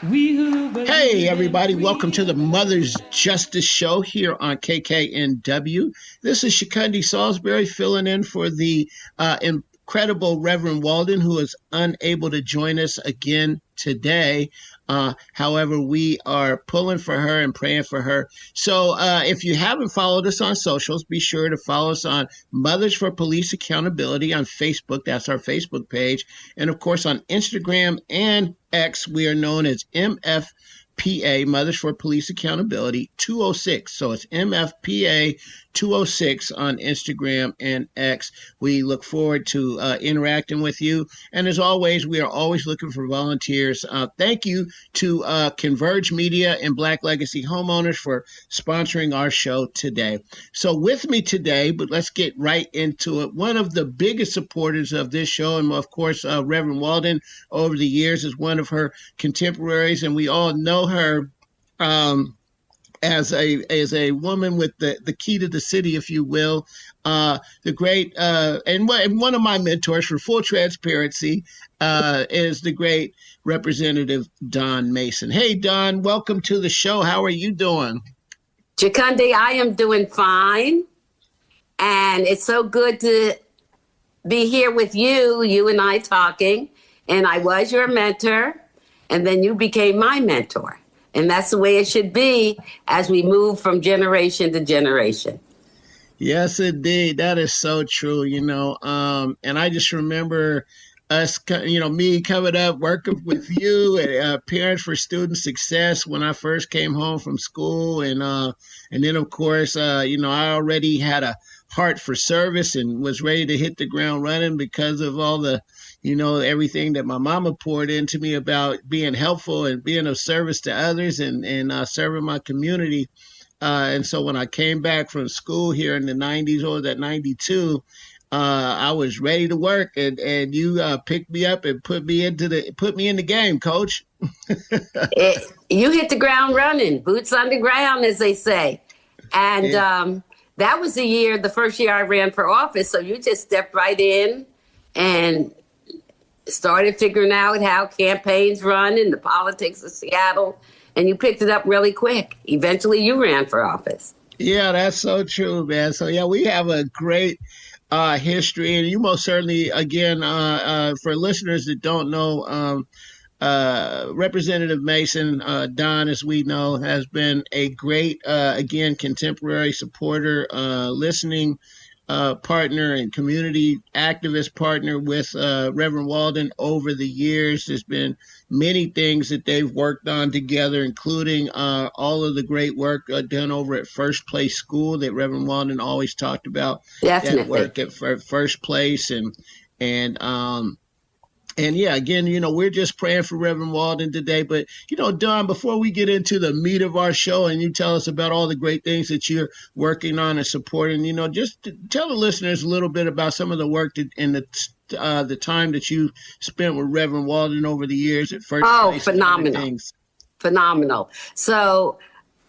Hey, everybody. Welcome to the Mother's Justice Show here on KKNW. This is Chukundi Salisbury filling in for the incredible Reverend Walden, who is unable to join us again today. However, we are pulling for her and praying for her. So if you haven't followed us on socials, be sure to follow us on Mothers for Police Accountability on Facebook. That's our Facebook page. And of course, on Instagram and X, we are known as MFPA, Mothers for Police Accountability 206. So it's MFPA 206 on Instagram and X. We look forward to interacting with you. And as always, we are always looking for volunteers. Thank you to Converge Media and Black Legacy Homeowners for sponsoring our show today. So with me today, but let's get right into it, one of the biggest supporters of this show, and of course, Reverend Walden over the years is one of her contemporaries, and we all know her as a woman with the key to the city, if you will, the great and one of my mentors, for full transparency, is the great Representative Don Mason. Hey, Don, welcome to the show. How are you doing? Chukundi, I am doing fine, and it's so good to be here with you and I talking. And I was your mentor, and then you became my mentor. And that's the way it should be as we move from generation to generation. Yes, indeed. That is so true, and I just remember us, me coming up, working with you at Parents for Student Success when I first came home from school. And then, of course, I already had a heart for service and was ready to hit the ground running because of all the everything that my mama poured into me about being helpful and being of service to others and serving my community. And so when I came back from school here in the 90s, or that 92, I was ready to work, and you picked me up and put me in the game, Coach. You hit the ground running, boots on the ground, as they say. And yeah. That was the first year I ran for office. So you just stepped right in and started figuring out how campaigns run in the politics of Seattle, and you picked it up really quick. Eventually, you ran for office. Yeah, that's so true, man. So, yeah, we have a great history, and you most certainly, again, for listeners that don't know, Representative Mason, Don, as we know, has been a great, again, contemporary supporter, listening partner and community activist partner with Reverend Walden over the years. There's been many things that they've worked on together, including all of the great work done over at First Place School that Reverend Walden always talked about. Definitely. That work at First Place and yeah, again, we're just praying for Reverend Walden today. But, Don, before we get into the meat of our show and you tell us about all the great things that you're working on and supporting, just tell the listeners a little bit about some of the work and the time that you spent with Reverend Walden over the years at First Place. Oh, phenomenal. Phenomenal. So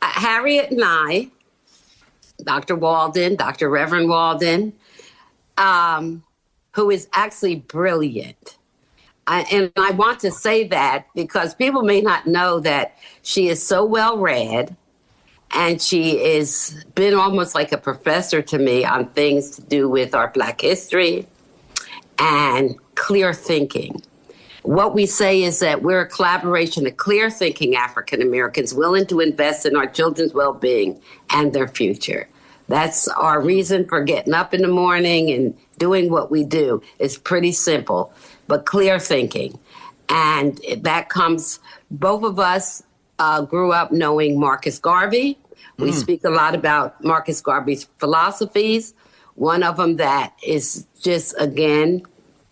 Harriet and I, Dr. Walden, Dr. Reverend Walden, who is actually brilliant. And I want to say that because people may not know that she is so well read, and she has been almost like a professor to me on things to do with our Black history and clear thinking. What we say is that we're a collaboration of clear thinking African Americans willing to invest in our children's well-being and their future. That's our reason for getting up in the morning and doing what we do. It's pretty simple, but clear thinking. And that comes, both of us grew up knowing Marcus Garvey. We speak a lot about Marcus Garvey's philosophies. One of them that is just, again,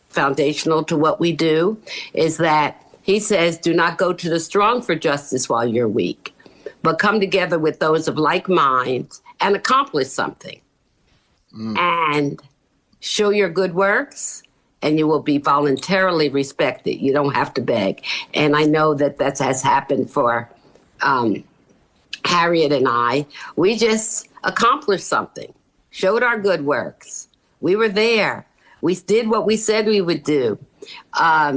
foundational to what we do is that he says, do not go to the strong for justice while you're weak, but come together with those of like minds and accomplish something. And show your good works, and you will be voluntarily respected. You don't have to beg. And I know that has happened for Harriet and I. We just accomplished something, showed our good works. We were there. We did what we said we would do.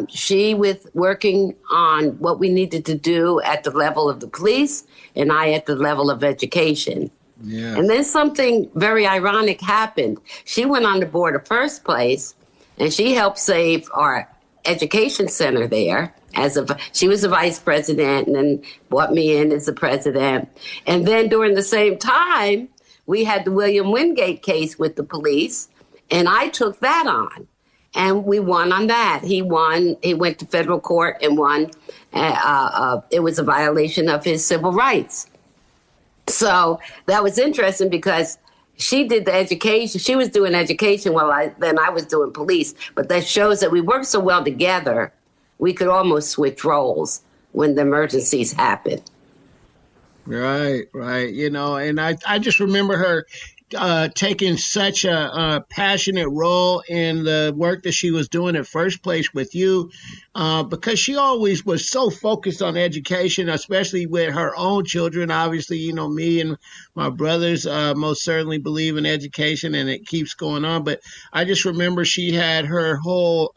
She was working on what we needed to do at the level of the police, and I at the level of education. Yeah. And then something very ironic happened. She went on the board of First Place, and she helped save our education center there. She was the vice president and then brought me in as the president. And then during the same time, we had the William Wingate case with the police, and I took that on. And we won on that. He won. He went to federal court and won. It was a violation of his civil rights. So that was interesting because she did the education. She was doing education while I was doing police. But that shows that we worked so well together, we could almost switch roles when the emergencies happened. Right. And I just remember her taking such a passionate role in the work that she was doing at First Place with you, because she always was so focused on education, especially with her own children. Obviously, me and my brothers most certainly believe in education, and it keeps going on. But I just remember she had her whole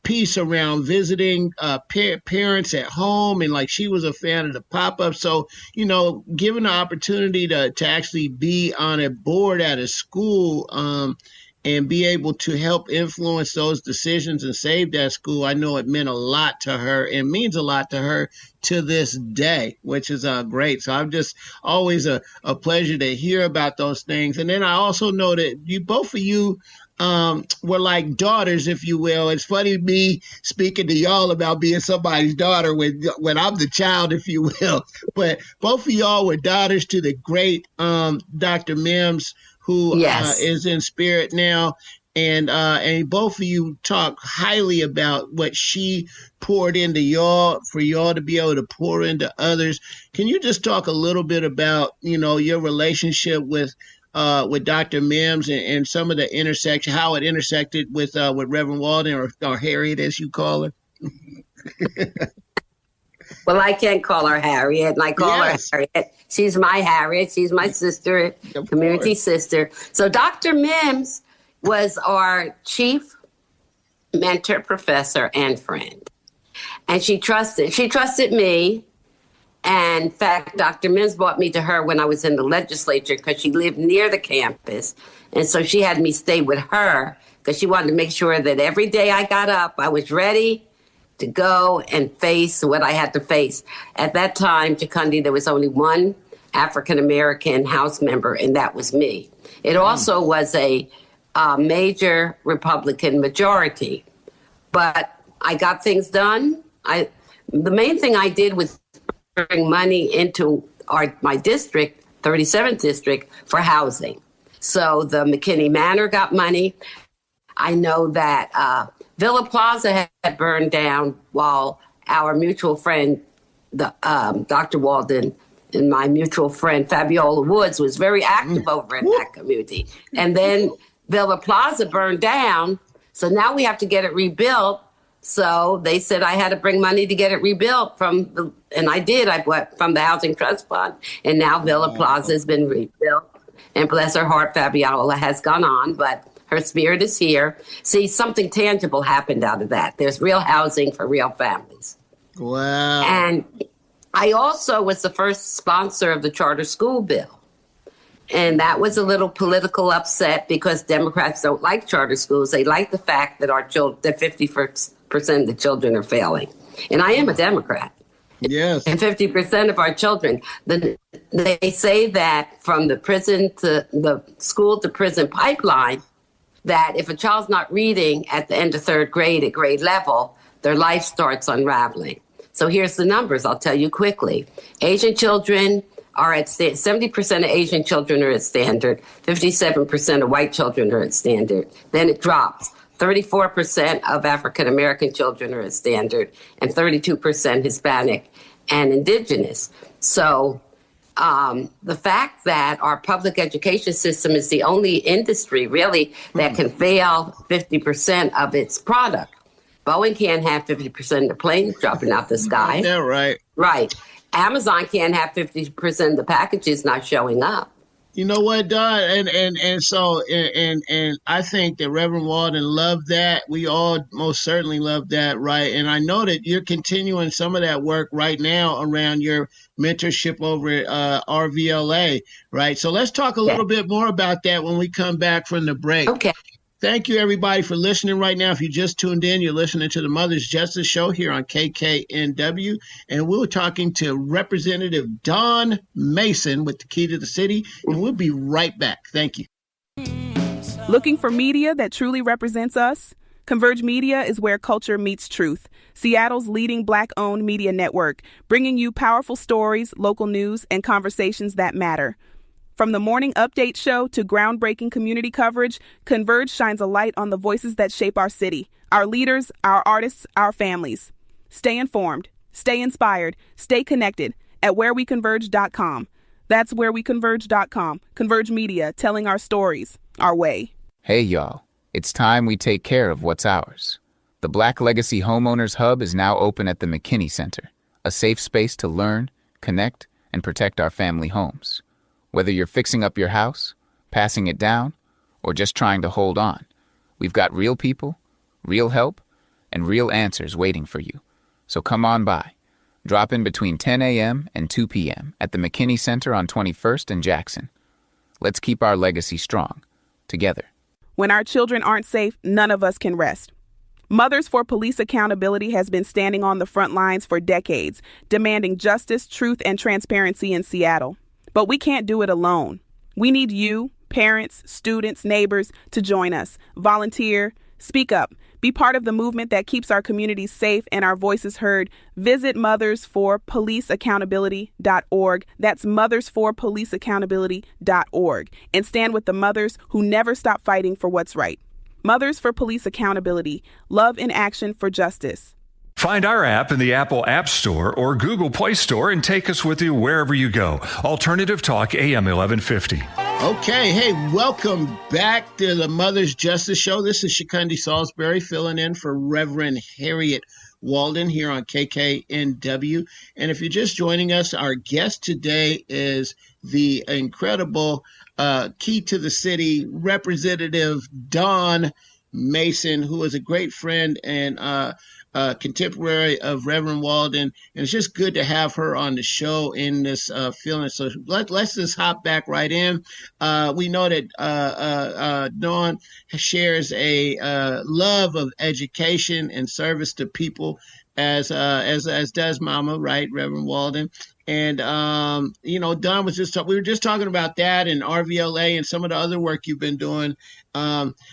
piece around visiting parents at home, and like she was a fan of the pop-up. So, given the opportunity to actually be on a board at a school and be able to help influence those decisions and save that school, I know it meant a lot to her and means a lot to her to this day, which is great. So I'm just always a pleasure to hear about those things. And then I also know that both of you were like daughters, if you will. It's funny me speaking to y'all about being somebody's daughter when I'm the child, if you will. But both of y'all were daughters to the great Dr. Mims, who is in spirit now. And both of you talk highly about what she poured into y'all for y'all to be able to pour into others. Can you just talk a little bit about, your relationship with Dr. Mims and some of the intersection, how it intersected with Reverend Walden or Harriet, as you call her? Well, I can't call her Harriet, and I call her Harriet. She's my Harriet. She's my sister, community sister. So Dr. Mims was our chief mentor, professor, and friend. And she trusted me. And in fact, Dr. Mims brought me to her when I was in the legislature because she lived near the campus. And so she had me stay with her because she wanted to make sure that every day I got up, I was ready to go and face what I had to face. At that time, Chukundi, there was only one African-American House member, and that was me. It also was a major Republican majority. But I got things done. The main thing I did was bring money into my district, 37th district, for housing. So the McKinney Manor got money. I know that Villa Plaza had burned down while our mutual friend, Dr. Walden, and my mutual friend Fabiola Woods was very active over in that community. And then Villa Plaza burned down, so now we have to get it rebuilt. So they said I had to bring money to get it rebuilt and I did. I bought from the Housing Trust Fund, and now Villa Plaza has been rebuilt. And bless her heart, Fabiola has gone on, but her spirit is here. See, something tangible happened out of that. There's real housing for real families. Wow. And I also was the first sponsor of the charter school bill. And that was a little political upset because Democrats don't like charter schools. They like the fact that that 50% of the children are failing. And I am a Democrat. Yes. And 50% of our children, they say that from the prison to the school to prison pipeline, that if a child's not reading at the end of third grade at grade level, their life starts unraveling. So here's the numbers. I'll tell you quickly. Asian children are at 70% of Asian children are at standard. 57% of white children are at standard. Then it drops. 34% of African American children are at standard, and 32% Hispanic and indigenous. So the fact that our public education system is the only industry really that can fail 50% of its product. Boeing can't have 50% of the planes dropping out the sky. Yeah, right. Right. Amazon can't have 50% of the packages not showing up. You know what, Don, and I think that Reverend Walden loved that. We all most certainly love that, right? And I know that you're continuing some of that work right now around your mentorship over at RVLA, right? So let's talk a little bit more about that when we come back from the break. Okay. Thank you, everybody, for listening right now. If you just tuned in, you're listening to the Mother's Justice Show here on KKNW. And we're talking to Representative Dawn Mason with the Key to the City. And we'll be right back. Thank you. Looking for media that truly represents us? Converge Media is where culture meets truth. Seattle's leading Black-owned media network, bringing you powerful stories, local news, and conversations that matter. From the morning update show to groundbreaking community coverage, Converge shines a light on the voices that shape our city, our leaders, our artists, our families. Stay informed, stay inspired, stay connected at whereweconverge.com. That's whereweconverge.com. Converge Media, telling our stories, our way. Hey, y'all. It's time we take care of what's ours. The Black Legacy Homeowners Hub is now open at the McKinney Center, a safe space to learn, connect, and protect our family homes. Whether you're fixing up your house, passing it down, or just trying to hold on, we've got real people, real help, and real answers waiting for you. So come on by. Drop in between 10 a.m. and 2 p.m. at the McKinney Center on 21st and Jackson. Let's keep our legacy strong, together. When our children aren't safe, none of us can rest. Mothers for Police Accountability has been standing on the front lines for decades, demanding justice, truth, and transparency in Seattle. But we can't do it alone. We need you, parents, students, neighbors, to join us. Volunteer, speak up, be part of the movement that keeps our communities safe and our voices heard. Visit mothersforpoliceaccountability.org. That's mothersforpoliceaccountability.org. And stand with the mothers who never stop fighting for what's right. Mothers for Police Accountability. Love in action for justice. Find our app in the Apple App Store or Google Play Store and take us with you wherever you go. Alternative Talk AM 1150. Okay, hey, welcome back to the Mother's Justice Show. This is Chukundi Salisbury filling in for Reverend Harriet Walden here on KKNW. And if you're just joining us, our guest today is the incredible Key to the City Representative Dawn Mason, who is a great friend and contemporary of Reverend Walden, and it's just good to have her on the show in this feeling. So let's just hop back right in. We know that Dawn shares a love of education and service to people, as does Mama, right, Reverend Walden. And Dawn was we were just talking about that and RVLA and some of the other work you've been doing.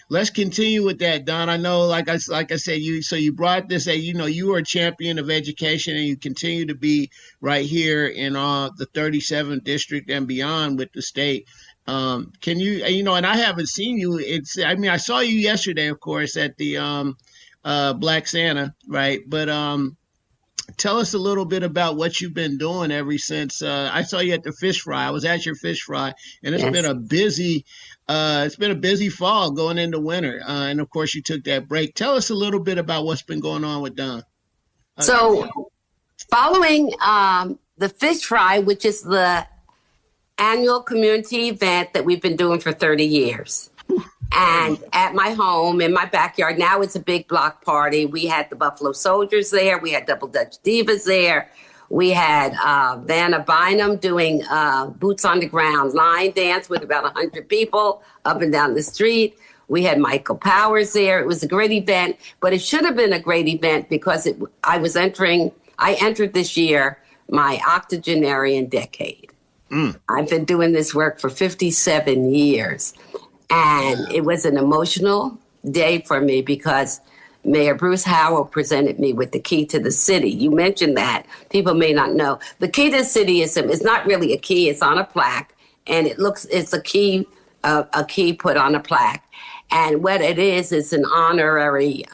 Let's continue with that, Dawn. I know, like I said, you brought this, you are a champion of education, and you continue to be right here in the 37th district and beyond with the state. Can you, and I haven't seen you. I saw you yesterday, of course, at the Black Santa, right? But tell us a little bit about what you've been doing ever since. I saw you at the fish fry. I was at your fish fry, and it's been a busy fall going into winter. And of course, you took that break. Tell us a little bit about what's been going on with Dawn. So, following the fish fry, which is the annual community event that we've been doing for 30 years. And at my home, in my backyard, now it's a big block party. We had the Buffalo Soldiers there. We had Double Dutch Divas there. We had Vanna Bynum doing boots on the ground line dance with about 100 people up and down the street. We had Michael Powers there. It was a great event, but it should have been a great event because I entered this year my octogenarian decade. I've been doing this work for 57 years. And it was an emotional day for me because Mayor Bruce Howell presented me with the key to the city. You mentioned that. People may not know. The key to the city is not really a key. It's on a plaque, and it's a key put on a plaque. And what it is an honorary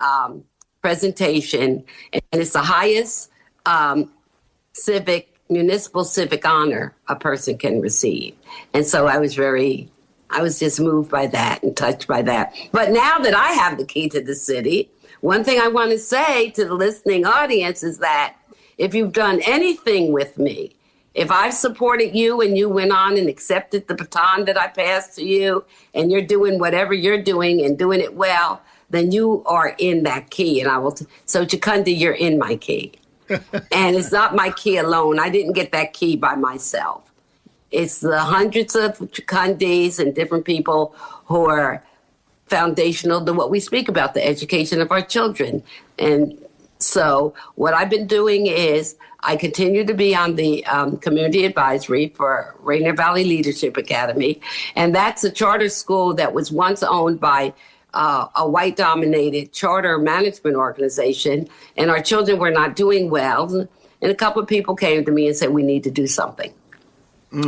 presentation, and it's the highest municipal civic honor a person can receive. And so I was just moved by that and touched by that. But now that I have the key to the city, one thing I want to say to the listening audience is that if you've done anything with me, if I've supported you and you went on and accepted the baton that I passed to you, and you're doing whatever you're doing and doing it well, then you are in that key. And I will. So Chukundi, you're in my key. And it's not my key alone. I didn't get that key by myself. It's the hundreds of Chukundis and different people who are foundational to what we speak about, the education of our children. And so what I've been doing is I continue to be on the community advisory for Rainier Valley Leadership Academy. And that's a charter school that was once owned by a white-dominated charter management organization, and our children were not doing well. And a couple of people came to me and said, we need to do something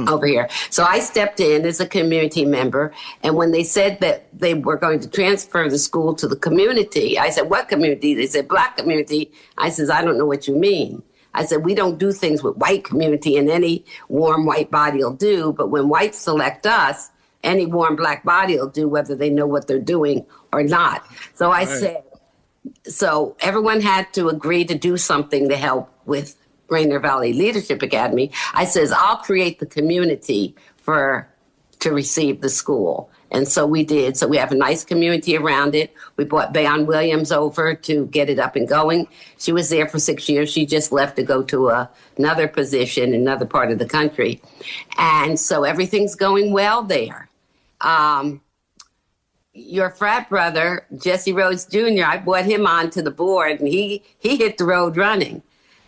over here. So I stepped in as a community member, and when they said that they were going to transfer the school to the community, I said, what community? They said, Black community. I said, I don't know what you mean. I said, we don't do things with white community, and any warm white body will do, but when whites select us, any warm Black body will do, whether they know what they're doing or not. So I said, so everyone had to agree to do something to help with Rainier Valley Leadership Academy. I says, I'll create the community to receive the school. And so we did. So we have a nice community around it. We brought Bayon Williams over to get it up and going. She was there for 6 years. She just left to go to another position in another part of the country. And so everything's going well there. Your frat brother, Jesse Rhodes Jr., I brought him onto the board, and he hit the road running.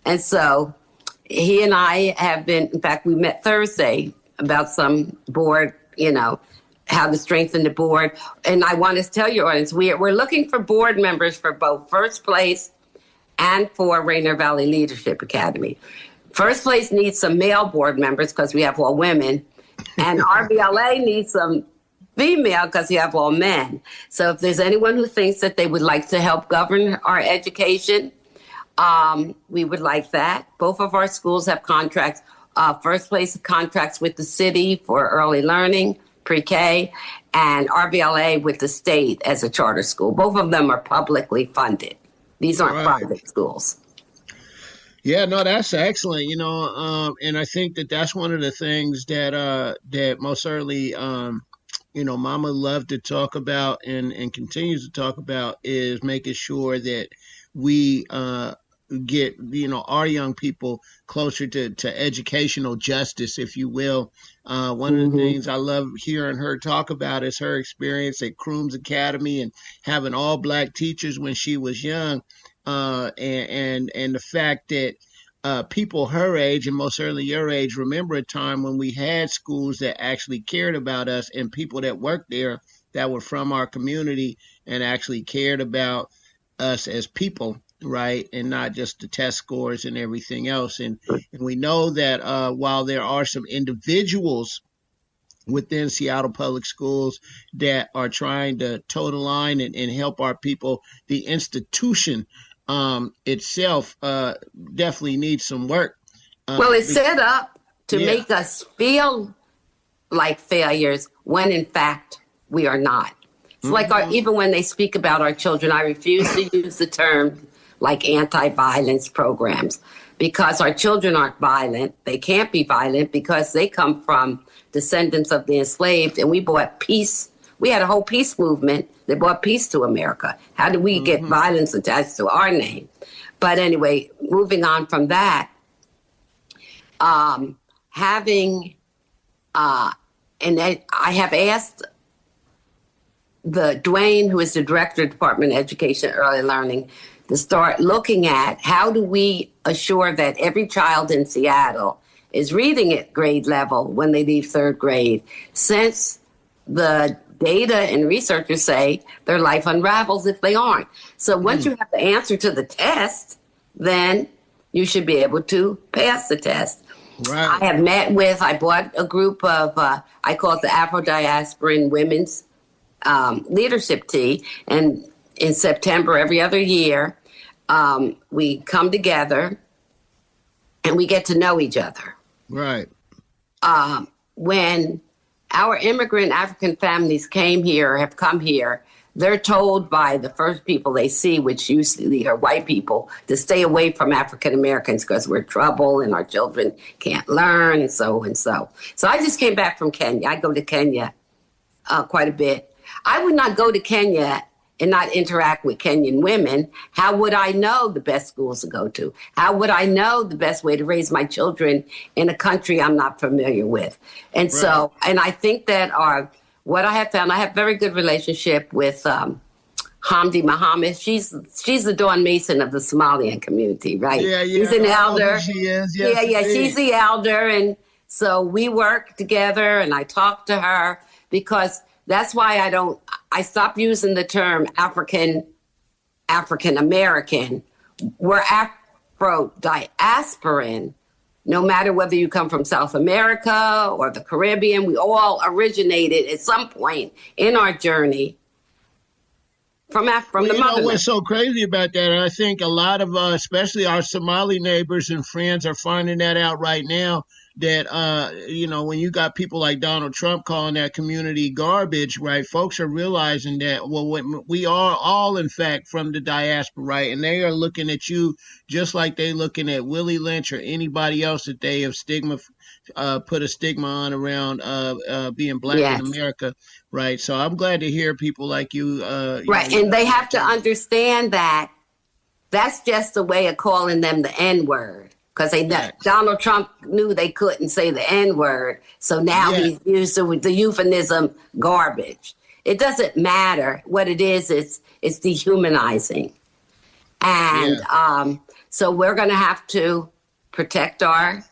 And so he and I have been, in fact, we met Thursday about some board, how to strengthen the board. And I want to tell your audience, we're looking for board members for both First Place and for Rainier Valley Leadership Academy. First Place needs some male board members because we have all women, and RBLA needs some female because we have all men. So if there's anyone who thinks that they would like to help govern our education, we would like that. Both of our schools have contracts. First Place contracts with the city for early learning, pre-K, and RBLA with the state as a charter school. Both of them are publicly funded. These aren't private schools. Yeah, no, that's excellent. And I think that's one of the things that most certainly, Mama loved to talk about and continues to talk about is making sure that we get, our young people closer to educational justice, if you will. One of the things I love hearing her talk about is her experience at Crooms Academy and having all Black teachers when she was young, and the fact that people her age and most certainly your age remember a time when we had schools that actually cared about us and people that worked there that were from our community and actually cared about us as people, right? And not just the test scores and everything else. And we know that while there are some individuals within Seattle Public Schools that are trying to toe the line and help our people, the institution itself definitely needs some work. Well, it's set up to make us feel like failures when in fact we are not. It's like even when they speak about our children, I refuse to use the term like anti-violence programs because our children aren't violent. They can't be violent because they come from descendants of the enslaved, and we brought peace. We had a whole peace movement that brought peace to America. How did we get violence attached to our name? But anyway, moving on from that, and I have asked Dwayne, who is the director of Department of Education and Early Learning, to start looking at how do we assure that every child in Seattle is reading at grade level when they leave third grade, since the data and researchers say their life unravels if they aren't. So once you have the answer to the test, then you should be able to pass the test. Right. I brought a group of, I call it the Afro-Diasporan Women's Leadership Tea, and in September every other year, we come together and we get to know each other. Right. When our immigrant African families came here, have come here, they're told by the first people they see, which usually are white people, to stay away from African Americans because we're trouble and our children can't learn and so and so. So I just came back from Kenya. I go to Kenya quite a bit. I would not go to Kenya and not interact with Kenyan women. How would I know the best schools to go to? How would I know the best way to raise my children in a country I'm not familiar with? And so, and I think that what I have found, I have very good relationship with Hamdi Mohammed. She's the Dawn Mason of the Somalian community, right? Yeah. She's an elder. She is. Yes, yeah. She's the elder. And so we work together and I talk to her because that's why I stopped using the term African American. We're Afro-diasporan. No matter whether you come from South America or the Caribbean, we all originated at some point in our journey from the motherland. What's so crazy about that, and I think a lot of, especially our Somali neighbors and friends, are finding that out right now, that, when you got people like Donald Trump calling that community garbage, right, folks are realizing that, we are all, in fact, from the diaspora, right, and they are looking at you just like they looking at Willie Lynch or anybody else that they have put a stigma on around being black in America, right? So I'm glad to hear people like you. Right, and they have to understand that that's just a way of calling them the N-word. Because Donald Trump knew they couldn't say the N-word, so now he's used the euphemism garbage. It doesn't matter what it is, it's dehumanizing. And so we're going to have to protect our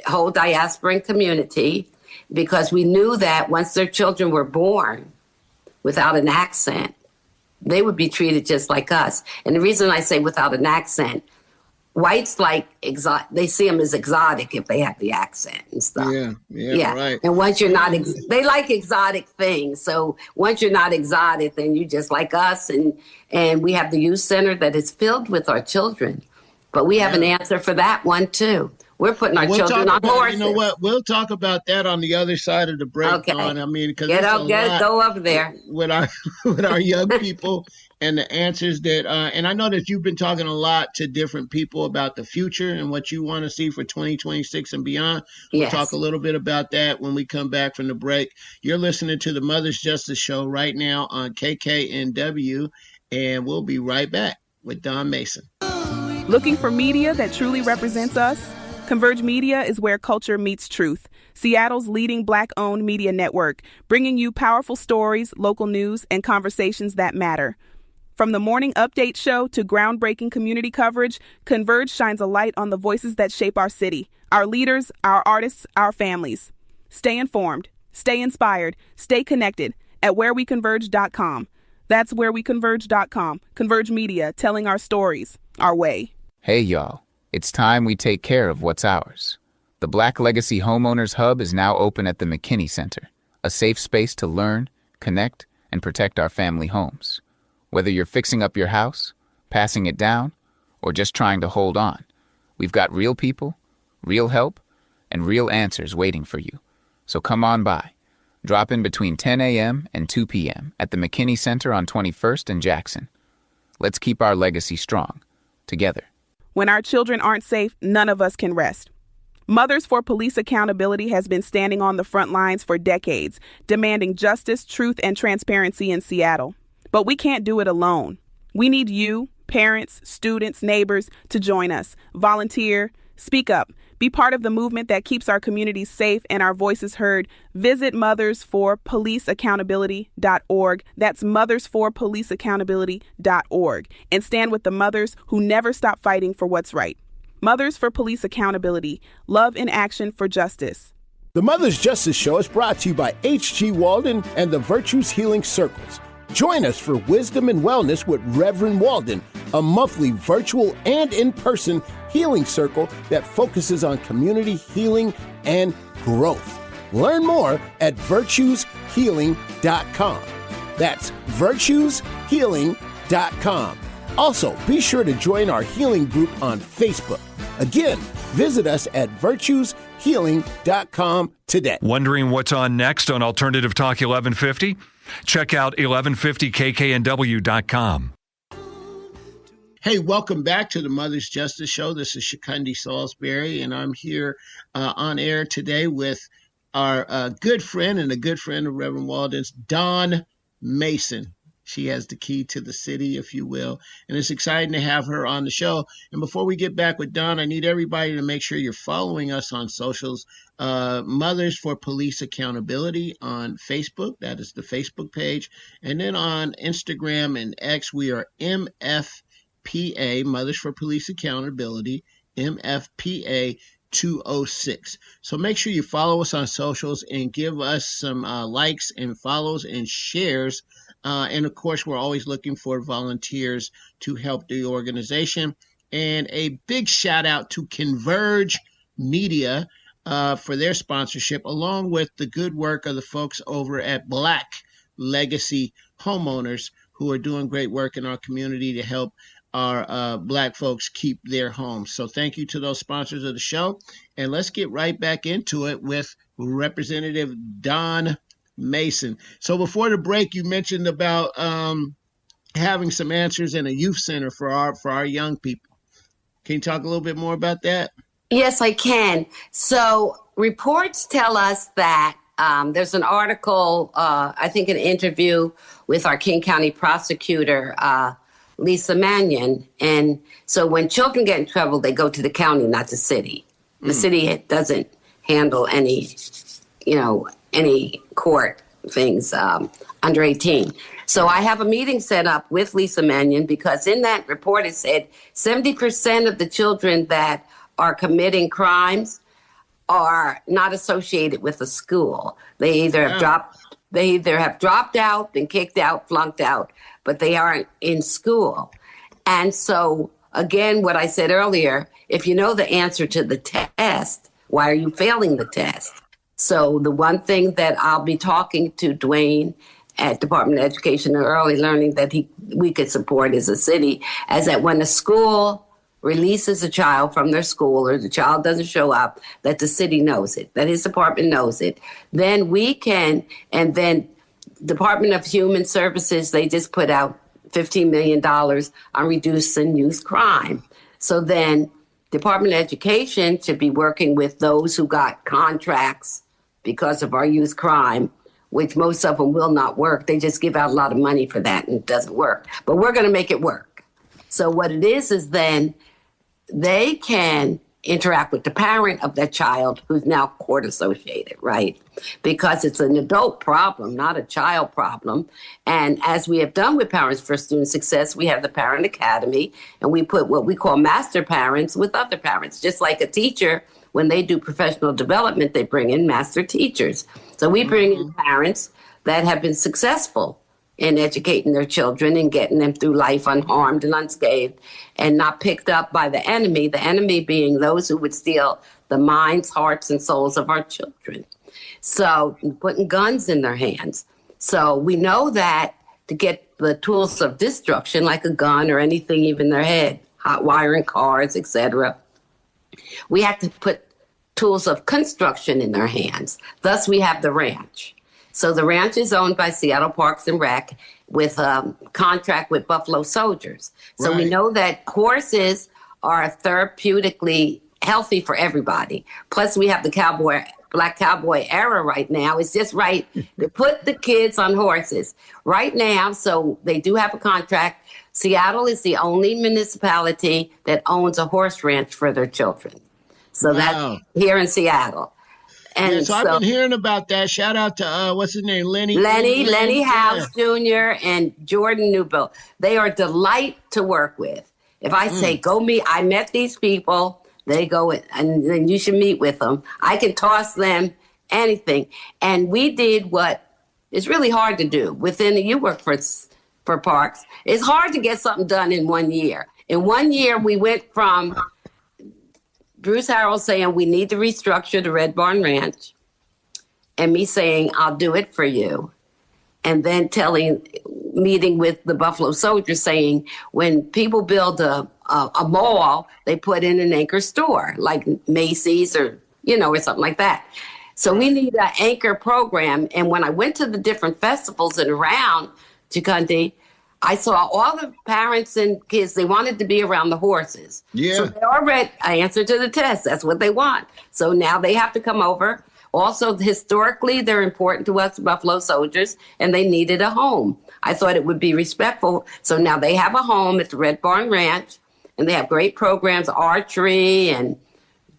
whole diasporan community because we knew that once their children were born without an accent, they would be treated just like us. And the reason I say without an accent, whites they see them as exotic if they have the accent and stuff. Yeah, right. And once you're not, they like exotic things. So once you're not exotic, then you just like us. And we have the youth center that is filled with our children. But we have an answer for that one too. We're putting our children on horses. You know what? We'll talk about that on the other side of the break. Okay. I mean, because go over there with our young people and the answers that. And I know that you've been talking a lot to different people about the future and what you want to see for 2026 and beyond. We'll talk a little bit about that when we come back from the break. You're listening to the Mother's Justice Show right now on KKNW, and we'll be right back with Dawn Mason. Looking for media that truly represents us? Converge Media is where culture meets truth. Seattle's leading Black-owned media network, bringing you powerful stories, local news, and conversations that matter. From the morning update show to groundbreaking community coverage, Converge shines a light on the voices that shape our city, our leaders, our artists, our families. Stay informed, stay inspired, stay connected at whereweconverge.com. That's whereweconverge.com. Converge Media, telling our stories, our way. Hey, y'all. It's time we take care of what's ours. The Black Legacy Homeowners Hub is now open at the McKinney Center, a safe space to learn, connect, and protect our family homes. Whether you're fixing up your house, passing it down, or just trying to hold on, we've got real people, real help, and real answers waiting for you. So come on by. Drop in between 10 a.m. and 2 p.m. at the McKinney Center on 21st and Jackson. Let's keep our legacy strong, together. When our children aren't safe, none of us can rest. Mothers for Police Accountability has been standing on the front lines for decades, demanding justice, truth, and transparency in Seattle. But we can't do it alone. We need you, parents, students, neighbors, to join us. Volunteer, speak up, be part of the movement that keeps our communities safe and our voices heard. Visit mothersforpoliceaccountability.org. That's mothersforpoliceaccountability.org. And stand with the mothers who never stop fighting for what's right. Mothers for Police Accountability. Love in action for justice. The Mother's Justice Show is brought to you by H.G. Walden and the Virtues Healing Circles. Join us for Wisdom and Wellness with Reverend Walden, a monthly virtual and in-person healing circle that focuses on community healing and growth. Learn more at virtueshealing.com. That's virtueshealing.com. Also, be sure to join our healing group on Facebook. Again, visit us at virtueshealing.com today. Wondering what's on next on Alternative Talk 1150? Check out 1150kknw.com. Hey, welcome back to the Mother's Justice Show. This is Chukundi Salisbury, and I'm here on air today with our good friend and a good friend of Reverend Walden's, Dawn Mason. She has the key to the city, if you will, and it's exciting to have her on the show. And before we get back with Dawn, I need everybody to make sure you're following us on socials. Mothers for Police Accountability on Facebook. That is the Facebook page. And then on Instagram and X, we are MFPA, Mothers for Police Accountability, MFPA 206. So make sure you follow us on socials and give us some likes and follows and shares. And of course, we're always looking for volunteers to help the organization. And a big shout out to Converge Media for their sponsorship, along with the good work of the folks over at Black Legacy Homeowners, who are doing great work in our community to help our Black folks keep their homes. So thank you to those sponsors of the show. And let's get right back into it with Representative Dawn Mason. So before the break, you mentioned about having some answers in a youth center for our young people. Can you talk a little bit more about that? Yes, I can. So reports tell us that there's an article, I think an interview with our King County prosecutor, Lisa Mannion. And so when children get in trouble, they go to the county, not the city. The city doesn't handle any court things under 18. So I have a meeting set up with Lisa Mannion because in that report it said 70% of the children that are committing crimes are not associated with a school. They either have dropped out, been kicked out, flunked out, but they aren't in school. And so again, what I said earlier, if you know the answer to the test, why are you failing the test? So the one thing that I'll be talking to Dwayne at Department of Education and Early Learning that we could support as a city, is that when a school releases a child from their school or the child doesn't show up, that the city knows it, that his department knows it, then we can, and then Department of Human Services, they just put out $15 million on reducing youth crime. So then Department of Education should be working with those who got contracts because of our youth crime, which most of them will not work. They just give out a lot of money for that and it doesn't work. But we're going to make it work. So what it is then they can interact with the parent of that child who's now court associated, right? Because it's an adult problem, not a child problem. And as we have done with Parents for Student Success, we have the Parent Academy, and we put what we call master parents with other parents. Just like a teacher, when they do professional development, they bring in master teachers. So we bring in parents that have been successful in educating their children and getting them through life unharmed and unscathed and not picked up by the enemy being those who would steal the minds, hearts, and souls of our children. So putting guns in their hands. So we know that to get the tools of destruction, like a gun or anything even in their head, hot wiring cars, etc., we have to put tools of construction in their hands. Thus, we have the ranch. So the ranch is owned by Seattle Parks and Rec with a contract with Buffalo Soldiers. So we know that horses are therapeutically healthy for everybody. Plus, we have the Black Cowboy era right now. It's just right to put the kids on horses right now. So they do have a contract. Seattle is the only municipality that owns a horse ranch for their children. So that's here in Seattle. And so I've been hearing about that. Shout out to, what's his name, Lenny House Jr. and Jordan Newbill. They are a delight to work with. If I say, go meet, I met these people, they go, and then you should meet with them. I can toss them anything. And we did what is really hard to do. You work for parks. It's hard to get something done in 1 year. In 1 year, we went from Bruce Harrell saying we need to restructure the Red Barn Ranch, and me saying I'll do it for you, and then meeting with the Buffalo Soldiers saying when people build a mall, they put in an anchor store like Macy's or something like that. So we need an anchor program. And when I went to the different festivals and around Chukundi, I saw all the parents and kids, they wanted to be around the horses. Yeah. So they already answered to the test. That's what they want. So now they have to come over. Also, historically, they're important to us, Buffalo Soldiers, and they needed a home. I thought it would be respectful. So now they have a home at the Red Barn Ranch, and they have great programs, archery and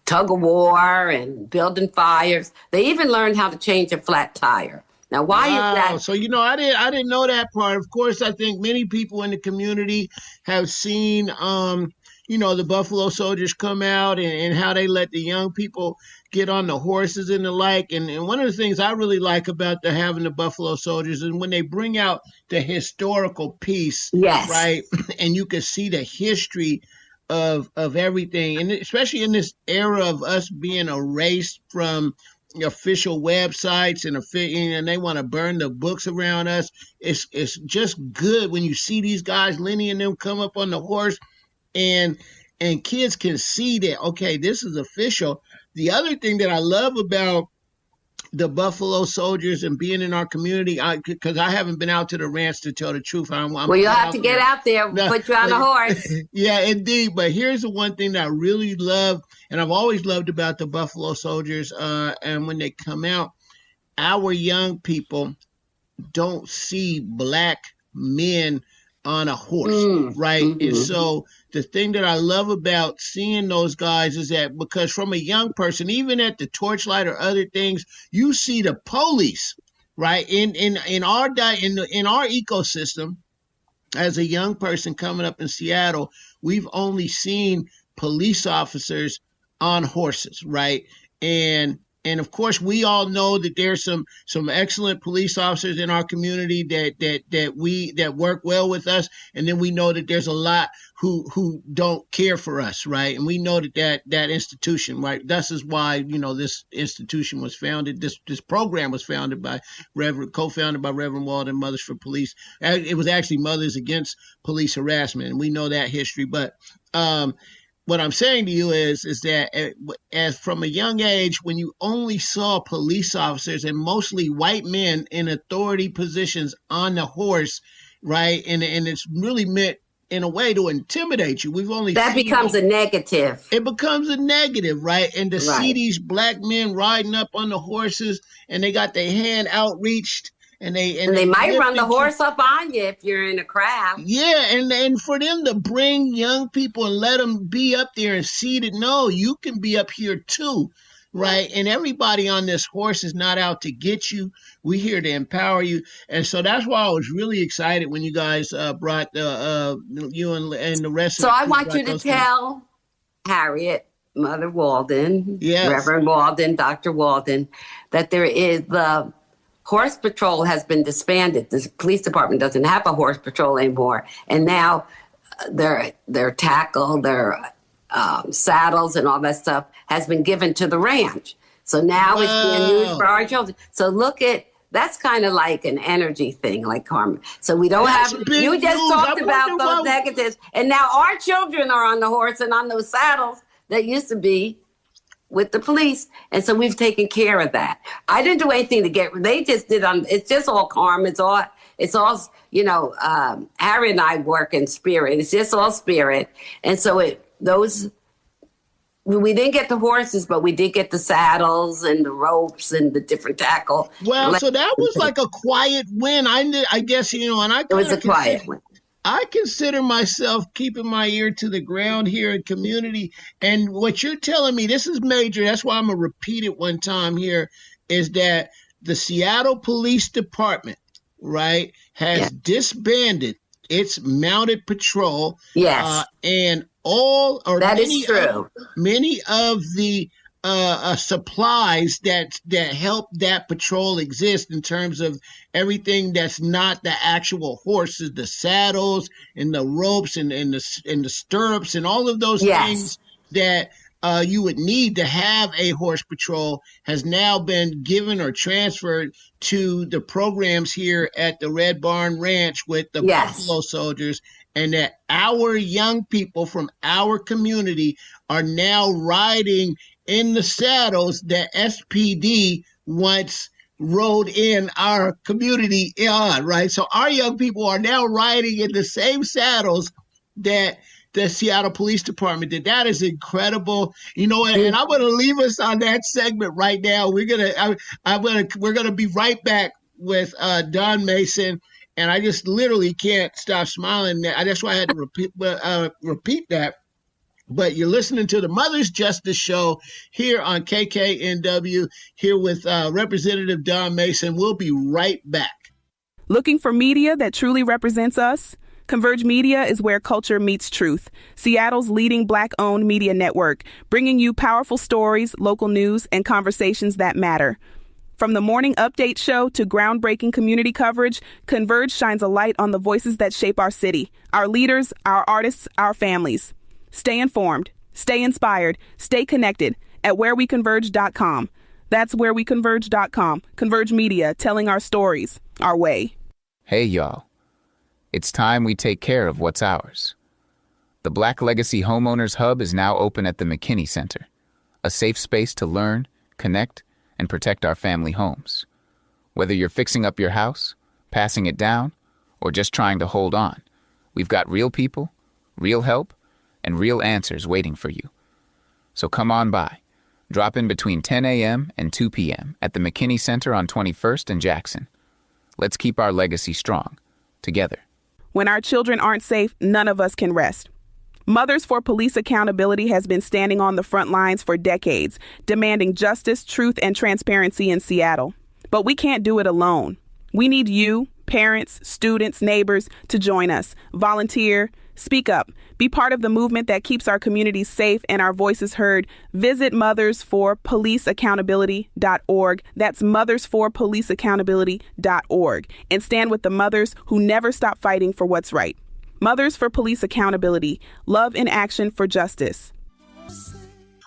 tug of war and building fires. They even learned how to change a flat tire. Now, why is that? So, I didn't know that part. Of course, I think many people in the community have seen, the Buffalo Soldiers come out and how they let the young people get on the horses and the like. And one of the things I really like about having the Buffalo Soldiers is when they bring out the historical piece, yes, right? And you can see the history of everything, and especially in this era of us being erased from official websites and they want to burn the books around us. It's just good when you see these guys, Lenny and them, come up on the horse, and kids can see that, okay, this is official. The other thing that I love about the Buffalo Soldiers and being in our community, because I haven't been out to the ranch, to tell the truth. Well, you'll have to get out there, put you on a horse. Yeah, indeed. But here's the one thing that I really love, and I've always loved about the Buffalo Soldiers, and when they come out, our young people don't see black men on a horse, right? Mm-hmm. And so the thing that I love about seeing those guys is that because from a young person, even at the Torchlight or other things, you see the police, right? In our ecosystem, as a young person coming up in Seattle, we've only seen police officers on horses, right? And of course, we all know that there's some excellent police officers in our community that work well with us, and then we know that there's a lot who don't care for us, right? And we know that institution, right? This is why this institution was founded. This program was founded by co-founded by Reverend Walden, Mothers for Police. It was actually Mothers Against Police Harassment, and we know that history, but. What I'm saying to you is that as from a young age, when you only saw police officers and mostly white men in authority positions on the horse, right? And it's really meant in a way to intimidate you. That becomes a negative. It becomes a negative, right? And to see these black men riding up on the horses and they got their hand outreached. And they might run the horse up on you if you're in a crowd. Yeah, and for them to bring young people and let them be up there and see that, no, you can be up here too, right? And everybody on this horse is not out to get you. We're here to empower you. And so that's why I was really excited when you guys brought you and the rest of the So I want you to tell Harriet, Mother Walden, Reverend Walden, Dr. Walden, that there is the Horse Patrol has been disbanded. The police department doesn't have a horse patrol anymore. And now their tackle, their saddles and all that stuff has been given to the ranch. So now it's being used for our children. So that's kind of like an energy thing, like Carmen. So we don't you just talked about those negatives. And now our children are on the horse and on those saddles that used to be with the police. And so we've taken care of that. I didn't do anything they just did it's just all karma. It's all, Harry and I work in spirit. It's just all spirit. And so we didn't get the horses, but we did get the saddles and the ropes and the different tackle. Well, so that was like a quiet win. I guess, and it was a quiet win. I consider myself keeping my ear to the ground here in community. And what you're telling me, this is major. That's why I'm going to repeat it one time here, is that the Seattle Police Department, right, has disbanded its mounted patrol. Yes. And many of the supplies that help that patrol exist in terms of everything that's not the actual horses, the saddles and the ropes and the stirrups and all of those things that you would need to have a horse patrol has now been given or transferred to the programs here at the Red Barn Ranch with the Buffalo Soldiers, and that our young people from our community are now riding in the saddles that SPD once rode in our community on, right? So our young people are now riding in the same saddles that the Seattle Police Department did. That is incredible, and I'm going to leave us on that segment right now. We're gonna be right back with Don Mason, and I just literally can't stop smiling. That's why I had to repeat that. But you're listening to the Mother's Justice Show here on KKNW, here with Representative Don Mason. We'll be right back. Looking for media that truly represents us? Converge Media is where culture meets truth. Seattle's leading Black-owned media network, bringing you powerful stories, local news, and conversations that matter. From the morning update show to groundbreaking community coverage, Converge shines a light on the voices that shape our city, our leaders, our artists, our families. Stay informed, stay inspired, stay connected at whereweconverge.com. That's whereweconverge.com. Converge Media, telling our stories, our way. Hey, y'all. It's time we take care of what's ours. The Black Legacy Homeowners Hub is now open at the McKinney Center, a safe space to learn, connect, and protect our family homes. Whether you're fixing up your house, passing it down, or just trying to hold on, we've got real people, real help, and real answers waiting for you. So come on by. Drop in between 10 a.m. and 2 p.m. at the McKinney Center on 21st and Jackson. Let's keep our legacy strong, together. When our children aren't safe, none of us can rest. Mothers for Police Accountability has been standing on the front lines for decades, demanding justice, truth, and transparency in Seattle. But we can't do it alone. We need you, parents, students, neighbors, to join us. Volunteer, speak up, be part of the movement that keeps our communities safe and our voices heard. Visit mothersforpoliceaccountability.org. That's mothersforpoliceaccountability.org. And stand with the mothers who never stop fighting for what's right. Mothers for Police Accountability. Love in action for justice.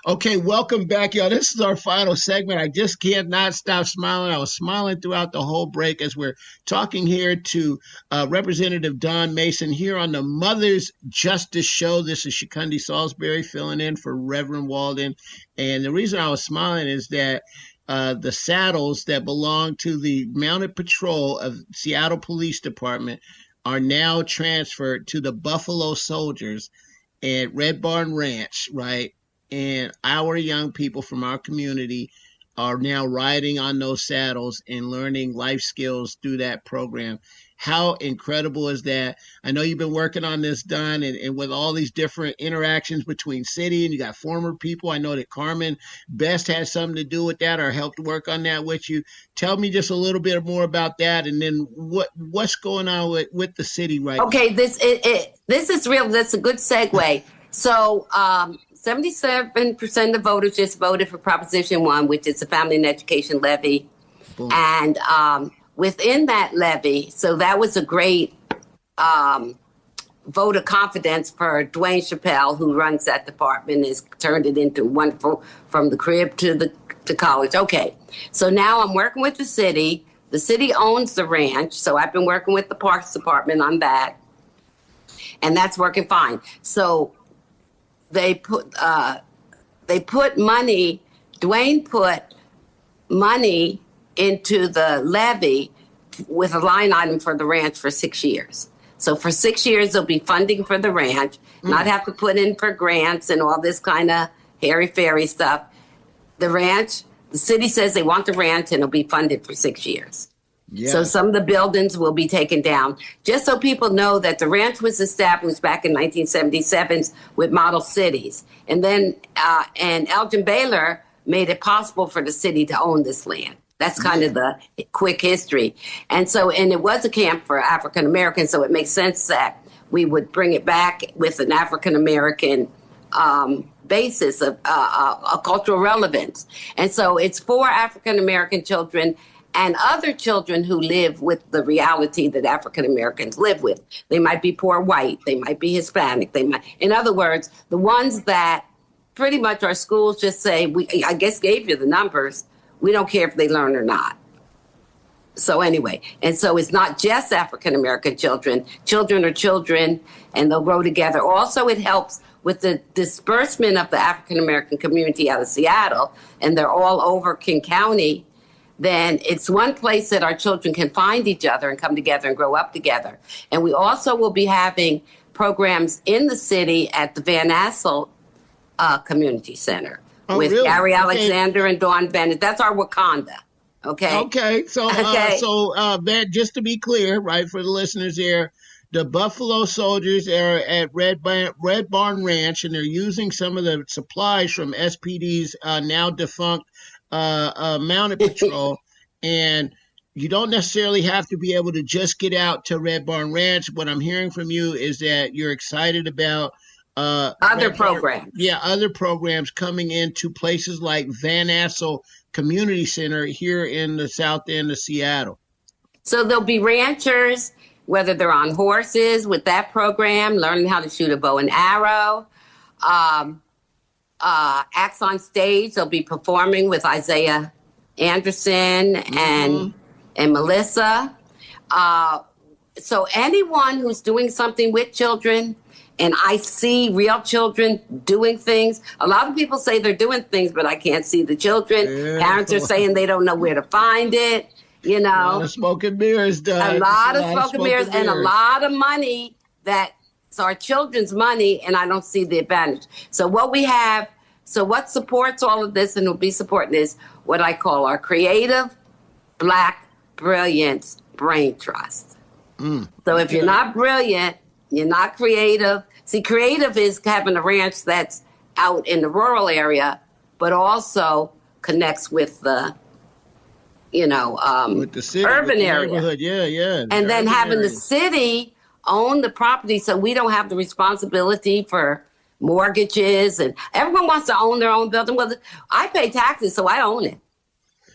Okay, welcome back, y'all. This is our final segment. I just cannot stop smiling. I was smiling throughout the whole break as we're talking here to Representative Don Mason here on the Mother's Justice Show. This is Chukundi Salisbury filling in for Reverend Walden. And the reason I was smiling is that the saddles that belong to the Mounted Patrol of Seattle Police Department are now transferred to the Buffalo Soldiers at Red Barn Ranch, right? And our young people from our community are now riding on those saddles and learning life skills through that program. How incredible is that? I know you've been working on this, Don, and with all these different interactions between city and you got former people. I know that Carmen Best has something to do with that or helped work on that with you. Tell me just a little bit more about that, and then what's going on with the city right now. Okay, this is real. That's a good segue. So 77% of voters just voted for Proposition 1, which is the Family Education Levy. Boom. And within that levy, so that was a great vote of confidence for Dwayne Chappelle, who runs that department, has turned it into wonderful from the crib to college. Okay, so now I'm working with the city. The city owns the ranch, so I've been working with the Parks Department on that, and that's working fine. So Dwayne put money into the levy with a line item for the ranch for 6 years. So for 6 years, there'll be funding for the ranch, not have to put in for grants and all this kind of hairy-fairy stuff. The ranch, the city says they want the ranch and it'll be funded for 6 years. Yeah. So some of the buildings will be taken down. Just so people know that the ranch was established back in 1977 with model cities. And then and Elgin Baylor made it possible for the city to own this land. That's kind of the quick history. And it was a camp for African Americans, so it makes sense that we would bring it back with an African American basis of a cultural relevance. And so it's for African American children and other children who live with the reality that African Americans live with. They might be poor white, they might be Hispanic, in other words, the ones that pretty much our schools just say, I guess gave you the numbers, we don't care if they learn or not. So anyway, and so it's not just African American children. Children are children, and they'll grow together. Also, it helps with the disbursement of the African American community out of Seattle, and they're all over King County. then it's one place that our children can find each other and come together and grow up together. And we also will be having programs in the city at the Van Assel Community Center with really? Gary Alexander and Dawn Bennett. That's our Wakanda. Okay. Okay. So, Ben, just to be clear, right, for the listeners here, the Buffalo Soldiers are at Red Barn Ranch, and they're using some of the supplies from SPD's now defunct Mounted Patrol. And you don't necessarily have to be able to just get out to Red Barn Ranch. What I'm hearing from you is that you're excited about other programs. Other programs coming into places like Van Assel Community Center here in the south end of Seattle. So there'll be ranchers, whether they're on horses with that program, learning how to shoot a bow and arrow. Acts on stage, they'll be performing with Isaiah Anderson and Melissa. So anyone who's doing something with children, and I see real children doing things. A lot of people say they're doing things, but I can't see the children. Yeah. Parents are saying they don't know where to find it. You know, a lot of smoke and mirrors, a lot of smoke and mirrors, and a lot of money that's our children's money, and I don't see the advantage. So what supports all of this and will be supporting is what I call our Creative Black Brilliance Brain Trust. So if you're not brilliant, you're not creative. See, creative is having a ranch that's out in the rural area, but also connects with the, with the city, urban with the area. Yeah. And then having the city own the property so we don't have the responsibility for mortgages, and everyone wants to own their own building. Well, I pay taxes, so I own it.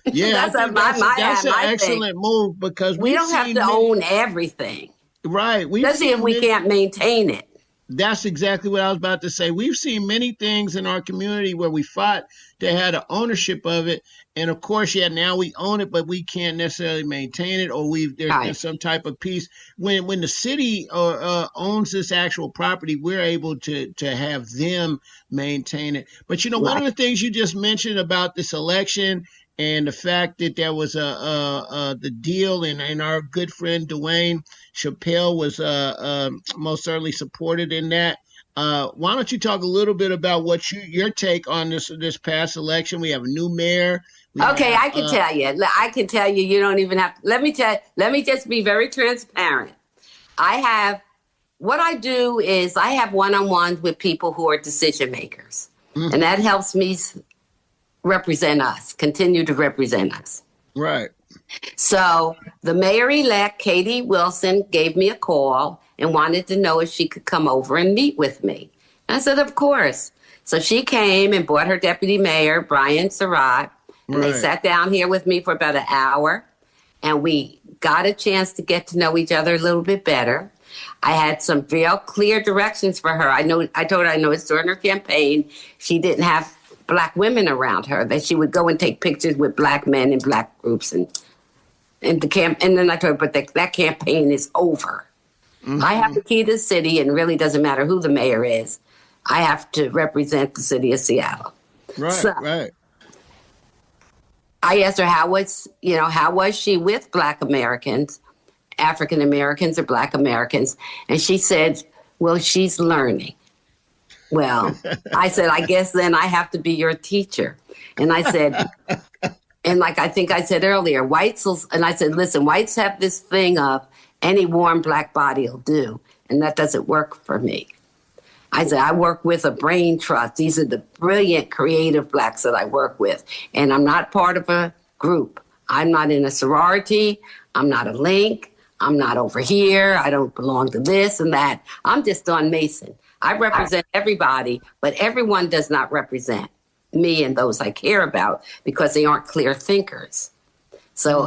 Yeah, that's an excellent move, because we don't have to own everything. Right. Especially if we can't maintain it. That's exactly what I was about to say. We've seen many things in our community where we fought to have the ownership of it. And of course, now we own it, but we can't necessarily maintain it, or there's some type of piece. When the city owns this actual property, we're able to have them maintain it. But, one of the things you just mentioned about this election and the fact that there was the deal, and our good friend Dwayne Chappelle was most certainly supported in that. Why don't you talk a little bit about what your take on this past election? We have a new mayor. I can tell you. I can tell you. You don't even have to. Let me just be very transparent. What I do is I have one-on-ones with people who are decision makers, and that helps me continue to represent us. Right. So the mayor-elect, Katie Wilson, gave me a call and wanted to know if she could come over and meet with me. And I said, of course. So she came and brought her deputy mayor, Brian Surratt, and they sat down here with me for about an hour, and we got a chance to get to know each other a little bit better. I had some real clear directions for her. I told her I know it's during her campaign, she didn't have Black women around her, that she would go and take pictures with Black men and Black groups, and then I told her, but that campaign is over. I have the key to the city, and it really doesn't matter who the mayor is. I have to represent the city of Seattle. Right. I asked her how was she with Black Americans, African Americans or Black Americans, and she said, well, she's learning. Well, I said, I guess then I have to be your teacher. And I said, and like I think I said earlier, listen, whites have this thing of any warm Black body will do. And that doesn't work for me. I said, I work with a brain trust. These are the brilliant, creative Blacks that I work with. And I'm not part of a group. I'm not in a sorority. I'm not a link. I'm not over here. I don't belong to this and that. I'm just Dawn Mason. I represent everybody, but everyone does not represent me and those I care about because they aren't clear thinkers. So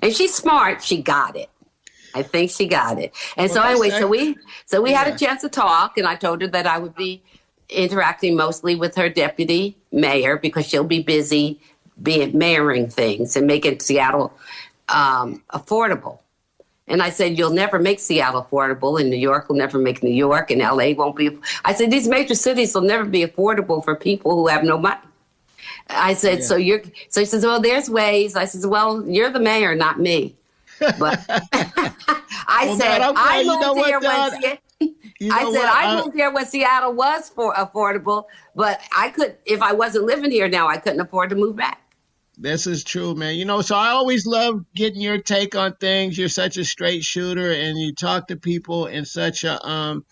and she's smart. She got it. I think she got it. And so anyway, so we had a chance to talk, and I told her that I would be interacting mostly with her deputy mayor because she'll be busy mayoring things and making Seattle affordable. And I said, you'll never make Seattle affordable, and New York will never make New York, and LA won't be. I said, these major cities will never be affordable for people who have no money. I said, so he says, well, there's ways. I said, well, you're the mayor, not me. But I said, I moved here when Seattle was affordable, but I could, if I wasn't living here now, I couldn't afford to move back. This is true, man. You know, so I always love getting your take on things. You're such a straight shooter, and you talk to people in such a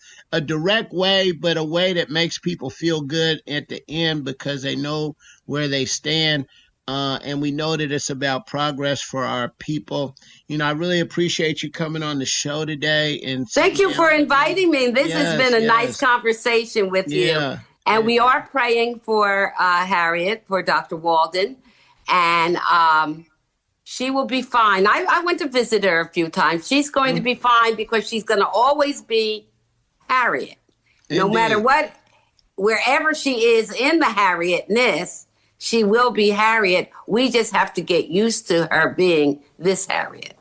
direct way, but a way that makes people feel good at the end because they know where they stand. And we know that it's about progress for our people. You know, I really appreciate you coming on the show today. And thank you for inviting me. This has been a nice conversation with you. And we are praying for Harriet, for Dr. Walden. And she will be fine. I went to visit her a few times. She's going to be fine because she's going to always be Harriet. No matter what, wherever she is in the Harrietness, she will be Harriet. We just have to get used to her being this Harriet.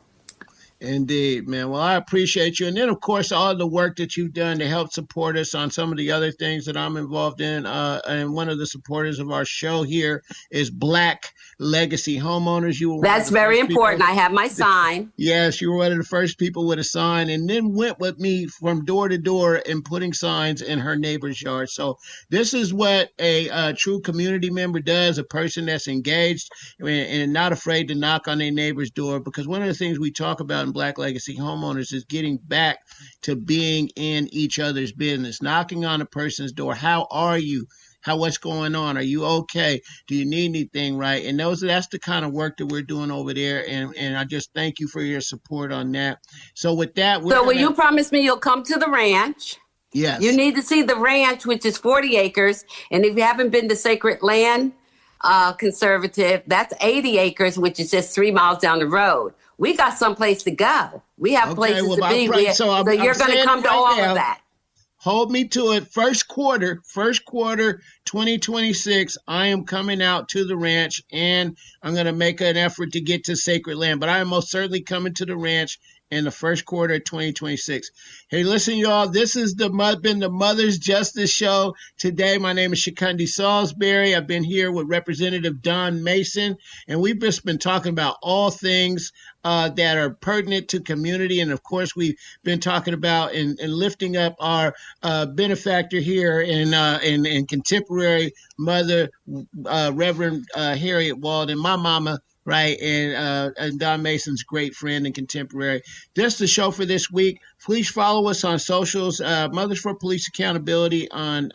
Indeed, man. Well, I appreciate you. And then, of course, all the work that you've done to help support us on some of the other things that I'm involved in. And one of the supporters of our show here is Black Legacy Homeowners. That's very important. I have my sign. Yes, you were one of the first people with a sign, and then went with me from door to door and putting signs in her neighbor's yard. So this is what a true community member does, a person that's engaged and not afraid to knock on their neighbor's door. Because one of the things we talk about in Black Legacy Homeowners is getting back to being in each other's business, knocking on a person's door. How are you? What's going on? Are you okay? Do you need anything, right? And that's the kind of work that we're doing over there. And I just thank you for your support on that. So with that, will you promise me you'll come to the ranch? Yes. You need to see the ranch, which is 40 acres. And if you haven't been to Sacred Land Conservative, that's 80 acres, which is just 3 miles down the road. We got someplace to go. We have places to be. So you're going to come to all of that. Hold me to it. First quarter 2026, I am coming out to the ranch, and I'm going to make an effort to get to Sacred Land. But I am most certainly coming to the ranch in the first quarter of 2026. Hey, listen, y'all, this has been the Mother's Justice Show. Today, my name is Chukundi Salisbury. I've been here with Representative Don Mason, and we've just been talking about all things that are pertinent to community. And of course, we've been talking about and lifting up our benefactor here in contemporary mother, Reverend Harriet Walden, my mama, right, and Don Mason's great friend and contemporary. That's the show for this week. Please follow us on socials, Mothers for Police Accountability on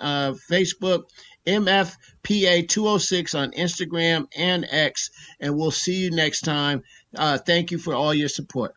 Facebook, MFPA 206 on Instagram and X, and we'll see you next time. Thank you for all your support.